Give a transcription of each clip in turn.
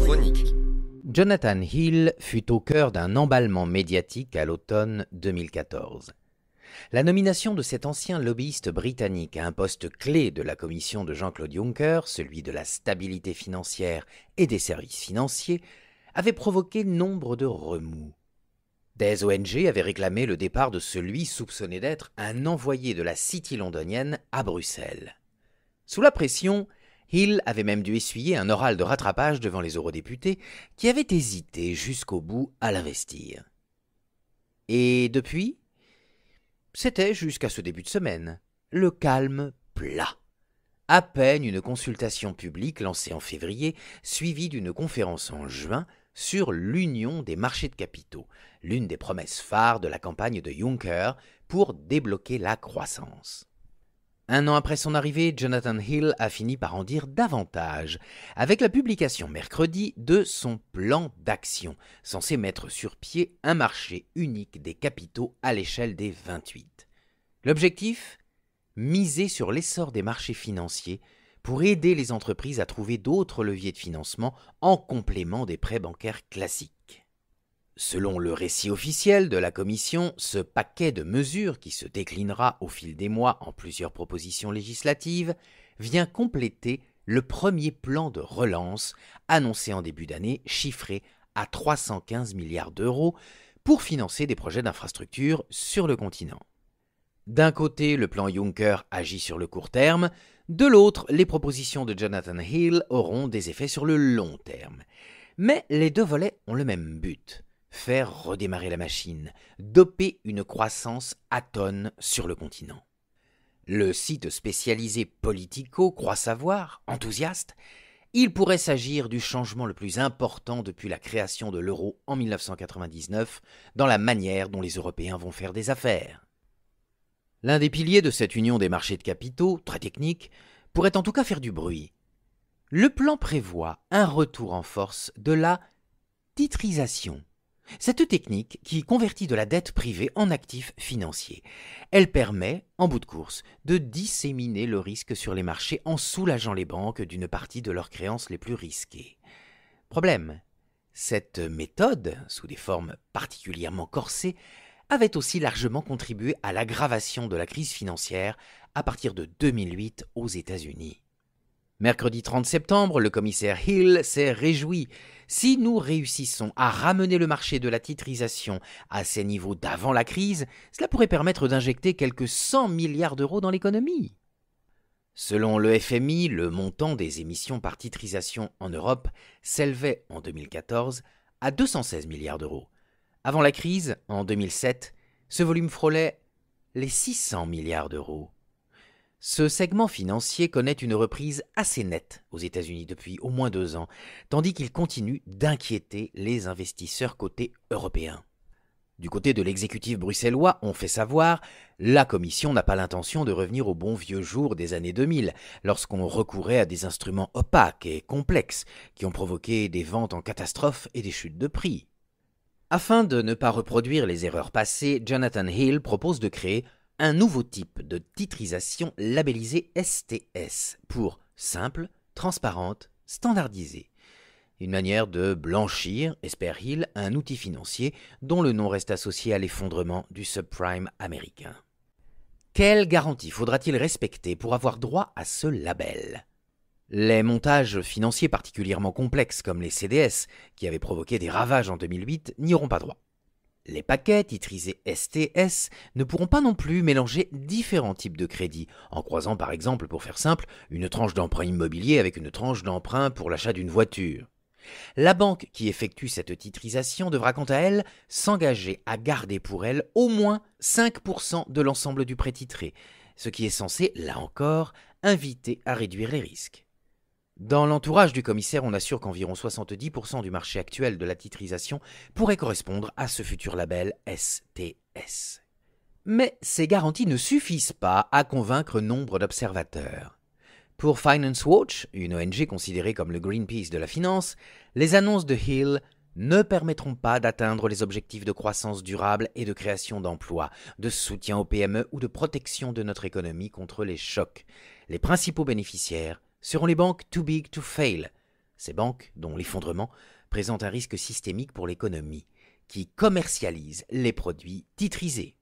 Chronique. Jonathan Hill fut au cœur d'un emballement médiatique à l'automne 2014. La nomination de cet ancien lobbyiste britannique à un poste clé de la commission de Jean-Claude Juncker, celui de la stabilité financière et des services financiers, avait provoqué nombre de remous. Des ONG avaient réclamé le départ de celui soupçonné d'être un envoyé de la City londonienne à Bruxelles. Sous la pression, Hill avait même dû essuyer un oral de rattrapage devant les eurodéputés qui avaient hésité jusqu'au bout à l'investir. Et depuis, c'était jusqu'à ce début de semaine, le calme plat. À peine une consultation publique lancée en février, suivie d'une conférence en juin sur l'union des marchés de capitaux, l'une des promesses phares de la campagne de Juncker pour débloquer la croissance. Un an après son arrivée, Jonathan Hill a fini par en dire davantage, avec la publication mercredi de son plan d'action, censé mettre sur pied un marché unique des capitaux à l'échelle des 28. L'objectif ? Miser sur l'essor des marchés financiers pour aider les entreprises à trouver d'autres leviers de financement en complément des prêts bancaires classiques. Selon le récit officiel de la Commission, ce paquet de mesures qui se déclinera au fil des mois en plusieurs propositions législatives vient compléter le premier plan de relance annoncé en début d'année, chiffré à 315 milliards d'euros pour financer des projets d'infrastructure sur le continent. D'un côté, le plan Juncker agit sur le court terme, de l'autre, les propositions de Jonathan Hill auront des effets sur le long terme. Mais les deux volets ont le même but. Faire redémarrer la machine, doper une croissance atone sur le continent. Le site spécialisé Politico croit savoir, enthousiaste, il pourrait s'agir du changement le plus important depuis la création de l'euro en 1999 dans la manière dont les Européens vont faire des affaires. L'un des piliers de cette union des marchés de capitaux, très technique, pourrait en tout cas faire du bruit. Le plan prévoit un retour en force de la titrisation. Cette technique qui convertit de la dette privée en actifs financiers. Elle permet, en bout de course, de disséminer le risque sur les marchés en soulageant les banques d'une partie de leurs créances les plus risquées. Problème, cette méthode, sous des formes particulièrement corsées, avait aussi largement contribué à l'aggravation de la crise financière à partir de 2008 aux États-Unis. Mercredi 30 septembre, le commissaire Hill s'est réjoui. Si nous réussissons à ramener le marché de la titrisation à ses niveaux d'avant la crise, cela pourrait permettre d'injecter quelques 100 milliards d'euros dans l'économie. Selon le FMI, le montant des émissions par titrisation en Europe s'élevait en 2014 à 216 milliards d'euros. Avant la crise, en 2007, ce volume frôlait les 600 milliards d'euros. Ce segment financier connaît une reprise assez nette aux États-Unis depuis au moins 2 ans, tandis qu'il continue d'inquiéter les investisseurs côté européen. Du côté de l'exécutif bruxellois, on fait savoir, la Commission n'a pas l'intention de revenir au bon vieux jour des années 2000, lorsqu'on recourait à des instruments opaques et complexes qui ont provoqué des ventes en catastrophe et des chutes de prix. Afin de ne pas reproduire les erreurs passées, Jonathan Hill propose de créer un nouveau type de titrisation labellisé STS pour simple, transparente, standardisée. Une manière de blanchir, espère Hill, un outil financier dont le nom reste associé à l'effondrement du subprime américain. Quelles garanties faudra-t-il respecter pour avoir droit à ce label ? Les montages financiers particulièrement complexes comme les CDS, qui avaient provoqué des ravages en 2008, n'y auront pas droit. Les paquets titrisés STS ne pourront pas non plus mélanger différents types de crédits, en croisant par exemple, pour faire simple, une tranche d'emprunt immobilier avec une tranche d'emprunt pour l'achat d'une voiture. La banque qui effectue cette titrisation devra quant à elle s'engager à garder pour elle au moins 5% de l'ensemble du prêt titré, ce qui est censé, là encore, inviter à réduire les risques. Dans l'entourage du commissaire, on assure qu'environ 70% du marché actuel de la titrisation pourrait correspondre à ce futur label STS. Mais ces garanties ne suffisent pas à convaincre nombre d'observateurs. Pour Finance Watch, une ONG considérée comme le Greenpeace de la finance, les annonces de Hill ne permettront pas d'atteindre les objectifs de croissance durable et de création d'emplois, de soutien aux PME ou de protection de notre économie contre les chocs. Les principaux bénéficiaires seront les banques too big to fail, ces banques dont l'effondrement présente un risque systémique pour l'économie, qui commercialisent les produits titrisés.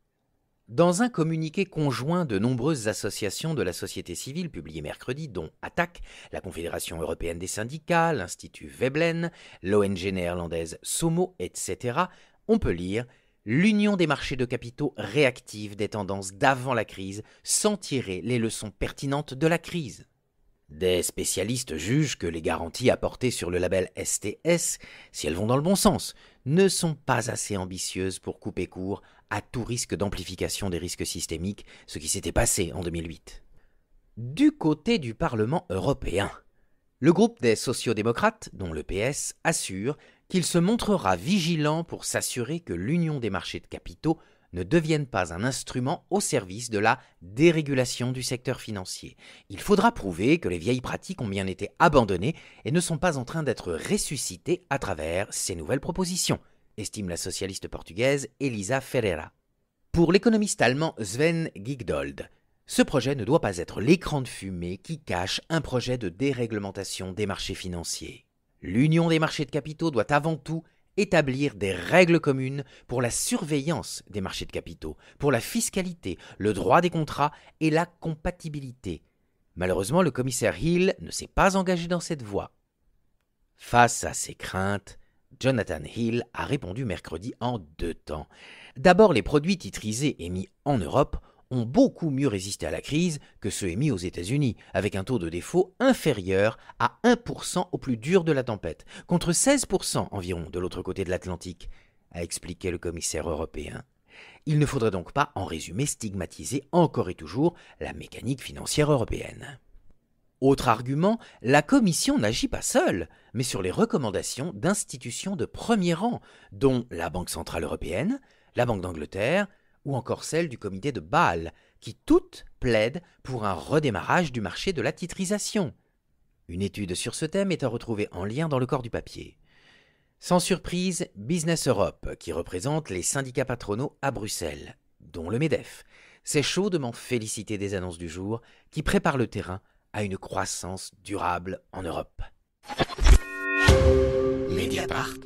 Dans un communiqué conjoint de nombreuses associations de la société civile publié mercredi, dont ATTAC, la Confédération européenne des syndicats, l'Institut Veblen, l'ONG néerlandaise SOMO, etc., on peut lire « L'union des marchés de capitaux réactive des tendances d'avant la crise sans tirer les leçons pertinentes de la crise ». Des spécialistes jugent que les garanties apportées sur le label STS, si elles vont dans le bon sens, ne sont pas assez ambitieuses pour couper court à tout risque d'amplification des risques systémiques, ce qui s'était passé en 2008. Du côté du Parlement européen, le groupe des sociodémocrates, dont le PS, assure qu'il se montrera vigilant pour s'assurer que l'union des marchés de capitaux ne devienne pas un instrument au service de la dérégulation du secteur financier. Il faudra prouver que les vieilles pratiques ont bien été abandonnées et ne sont pas en train d'être ressuscitées à travers ces nouvelles propositions, estime la socialiste portugaise Elisa Ferreira. Pour l'économiste allemand Sven Giegold, ce projet ne doit pas être l'écran de fumée qui cache un projet de déréglementation des marchés financiers. L'union des marchés de capitaux doit avant tout établir des règles communes pour la surveillance des marchés de capitaux, pour la fiscalité, le droit des contrats et la compatibilité. Malheureusement, le commissaire Hill ne s'est pas engagé dans cette voie. Face à ces craintes, Jonathan Hill a répondu mercredi en 2 temps. D'abord, les produits titrisés émis en Europe ont beaucoup mieux résisté à la crise que ceux émis aux États-Unis, avec un taux de défaut inférieur à 1% au plus dur de la tempête, contre 16% environ de l'autre côté de l'Atlantique, a expliqué le commissaire européen. Il ne faudrait donc pas, en résumé, stigmatiser encore et toujours la mécanique financière européenne. Autre argument, la Commission n'agit pas seule, mais sur les recommandations d'institutions de premier rang, dont la Banque centrale européenne, la Banque d'Angleterre, ou encore celle du comité de Bâle, qui toutes plaident pour un redémarrage du marché de la titrisation. Une étude sur ce thème est à retrouver en lien dans le corps du papier. Sans surprise, Business Europe, qui représente les syndicats patronaux à Bruxelles, dont le MEDEF, s'est chaudement félicité des annonces du jour qui préparent le terrain à une croissance durable en Europe. Mediapart.